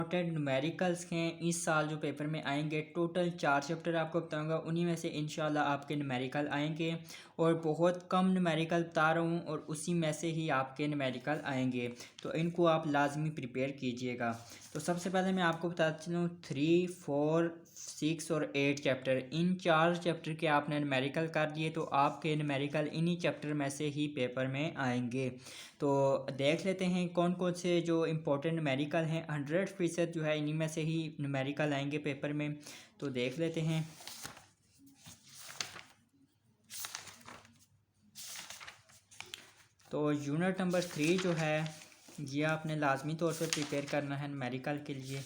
Important numericals हैं इस साल जो पेपर में आएंगे। टोटल 4 चैप्टर आपको बताऊंगा, उन्हीं में से इंशाल्लाह आपके न्यूमेरिकल आएंगे और बहुत कम न्यूमेरिकल बता रहा हूँ और उसी में से ही आपके न्यूमेरिकल आएंगे, तो इनको आप लाजमी प्रिपेयर कीजिएगा। तो सबसे पहले मैं आपको बताता चलूँ 3, 4, 6 और 8 चैप्टर, इन 4 चैप्टर के आपने न्यूमेरिकल कर दिए तो आपके न्यूमेरिकल इन्हीं चैप्टर में से ही पेपर में आएंगे। तो देख लेते हैं कौन कौन से जो इम्पोर्टेंट न्यूमेरिकल हैं। 100% जो है इन्हीं में से ही न्यूमेरिकल आएंगे पेपर में, तो देख लेते हैं। तो यूनिट नंबर 3 जो है ये आपने लाजमी तौर पर प्रिपेयर करना है न्यूमेरिकल के लिए।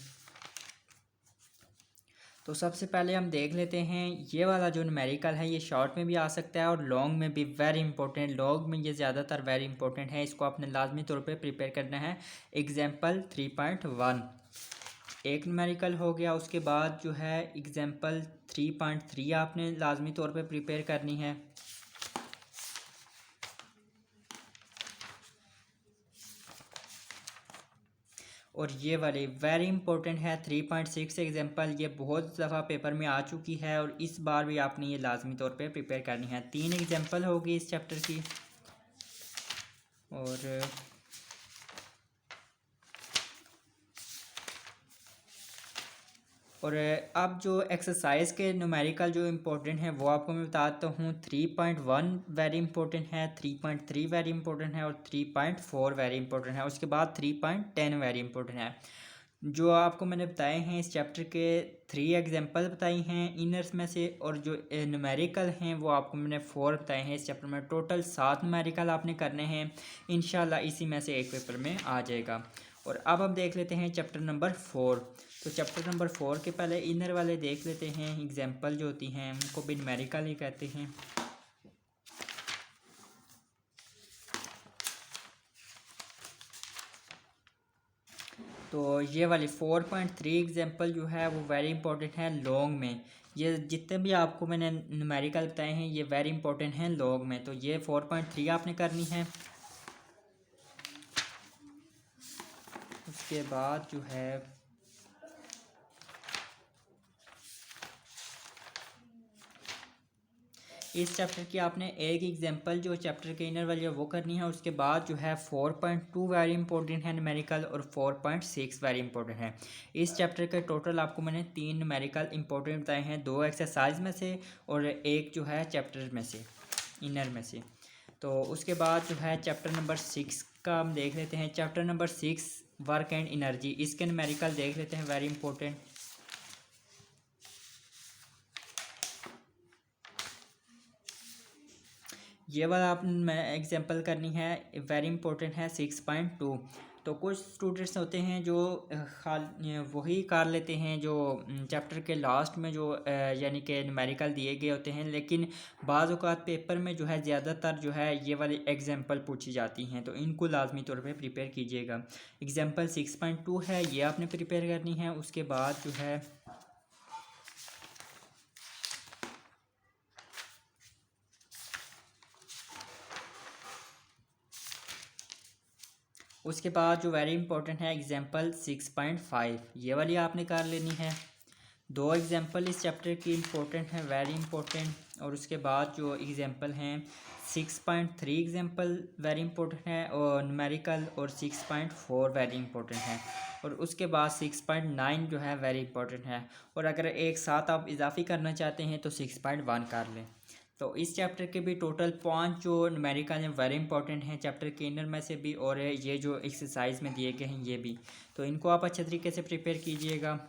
तो सबसे पहले हम देख लेते हैं ये वाला जो न्यूमेरिकल है, ये शॉर्ट में भी आ सकता है और लॉन्ग में भी वेरी इंपॉर्टेंट। लॉन्ग में ये ज़्यादातर वेरी इंपॉर्टेंट है, इसको आपने लाजमी तौर पे प्रिपेयर करना है। एग्जाम्पल 3.1 एक न्यूमेरिकल हो गया, उसके बाद जो है एग्जाम्पल 3.3 आपने लाजमी तौर पे प्रिपेयर करनी है। और ये वाली वेरी इंपॉर्टेंट है 3.6 एग्जाम्पल, ये बहुत दफ़ा पेपर में आ चुकी है और इस बार भी आपने ये लाजमी तौर पे प्रिपेयर करनी है। 3 एग्जाम्पल होगी इस चैप्टर की। और अब जो एक्सरसाइज के न्यूमेरिकल जो इम्पोर्टेंट हैं वो आपको मैं बताता हूँ। 3.1 वेरी इंपॉर्टेंट है, 3.3 वेरी इंपॉर्टेंट है और 3.4 वेरी इंपॉर्टेंट है। उसके बाद 3.10 वेरी इंपॉर्टेंट है। जो आपको मैंने बताए हैं इस चैप्टर के 3 एग्जांपल बताई हैं इनर्स में से, और जो न्यूमेरिकल हैं वो आपको मैंने 4 बताए हैं इस चैप्टर में। टोटल 7 न्यूमेरिकल आपने करने हैं, इंशाल्लाह इसी में से एक पेपर में आ जाएगा। और अब हम देख लेते हैं चैप्टर नंबर 4। तो चैप्टर नंबर 4 के पहले इनर वाले देख लेते हैं। एग्जाम्पल जो होती हैं उनको भी न्यूमेरिकल ही कहते हैं। तो ये वाली 4.3 एग्जाम्पल जो है वो वेरी इंपॉर्टेंट है लॉन्ग में। ये जितने भी आपको मैंने न्यूमेरिकल बताए हैं ये वेरी इंपॉर्टेंट हैं लॉन्ग में, तो ये 4.3 आपने करनी है। उसके बाद जो है इस चैप्टर की आपने एक एग्जांपल जो चैप्टर के इनर वाली है वो करनी है। उसके बाद जो है 4.2 वेरी इंपॉर्टेंट है न्यूमेरिकल और 4.6 वेरी इंपॉर्टेंट है। इस चैप्टर के टोटल आपको मैंने 3 न्यूमेरिकल इंपॉर्टेंट बताए हैं, 2 एक्सरसाइज में से और एक जो है चैप्टर में से, इनर में से। तो उसके बाद जो है चैप्टर नंबर 6 का हम देख लेते हैं। Chapter number 6 work and energy, इसके न्यूमेरिकल देख लेते हैं वेरी इंपॉर्टेंट। ये वाला आप मैं एग्जांपल करनी है वेरी इंपॉर्टेंट है 6.2। तो कुछ स्टूडेंट्स होते हैं जो वही कर लेते हैं जो चैप्टर के लास्ट में जो यानी कि न्यूमेरिकल दिए गए होते हैं, लेकिन बाज़ औक़ात पेपर में जो है ज़्यादातर जो है ये वाली एग्जांपल पूछी जाती हैं, तो इनको लाजमी तौर पे प्रिपेयर कीजिएगा। एग्जांपल 6.2 है, ये आपने प्रिपेयर करनी है। उसके बाद जो है उसके बाद जो वेरी इंपॉर्टेंट है एग्जांपल 6.5, ये वाली आपने कर लेनी है। 2 एग्जांपल इस चैप्टर की इंपॉर्टेंट है वेरी इंपॉर्टेंट। और उसके बाद जो एग्जांपल हैं 6.3 एग्जांपल वेरी इंपॉर्टेंट है और न्यूमेरिकल, और 6.4 वेरी इंपॉर्टेंट है। और उसके बाद 6.9 जो है वेरी इंपॉर्टेंट है। और अगर एक साथ आप इजाफी करना चाहते हैं तो 6.1 कर लें। तो इस चैप्टर के भी टोटल 5 जो न्यूमेरिकल हैं वेरी इंपॉर्टेंट हैं चैप्टर के इनर में से भी, और ये जो एक्सरसाइज में दिए गए हैं ये भी, तो इनको आप अच्छे तरीके से प्रिपेयर कीजिएगा।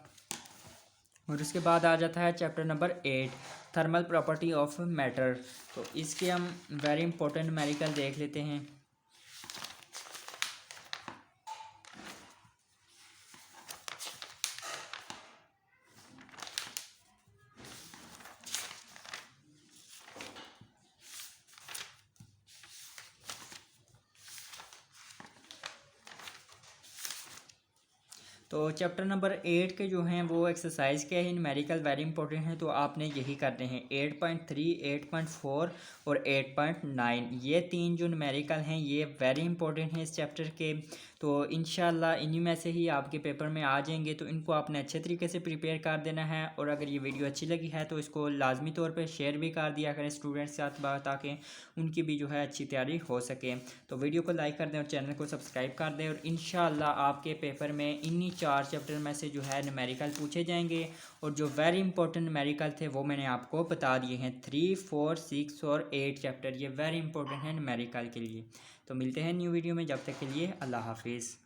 और उसके बाद आ जाता है chapter number 8 thermal property of matter. तो इसके हम वेरी इंपॉर्टेंट न्यूमेरिकल देख लेते हैं। तो तो चैप्टर नंबर 8 के जो हैं वो एक्सरसाइज के हैं, न्यूमेरिकल वेरी इंपॉर्टेंट है, तो आपने यही करने हैं 8.3, 8.4 और 8.9। ये 3 जो न्यूमेरिकल हैं ये वेरी इंपॉर्टेंट हैं इस चैप्टर के। तो इंशाल्लाह इन्हीं में से ही आपके पेपर में आ जाएंगे, तो इनको आपने अच्छे तरीके से प्रिपेयर कर देना है। और अगर ये वीडियो अच्छी लगी है तो इसको लाजमी तौर पर शेयर भी कर दिया करें स्टूडेंट्स के साथ, ताकि उनकी भी जो है अच्छी तैयारी हो सके। तो वीडियो को लाइक कर दें और चैनल को सब्सक्राइब कर दें, और इंशाल्लाह आपके पेपर में इन्हीं 4 चैप्टर में से जो है न्यूमेरिकल पूछे जाएंगे। और जो वेरी इंपॉर्टेंट न्यूमेरिकल थे वो मैंने आपको बता दिए हैं, 3, 4, 6 और 8 चैप्टर ये वेरी इंपॉर्टेंट है न्यूमेरिकल के लिए। तो मिलते हैं न्यू वीडियो में, जब तक के लिए अल्लाह हाफिज़।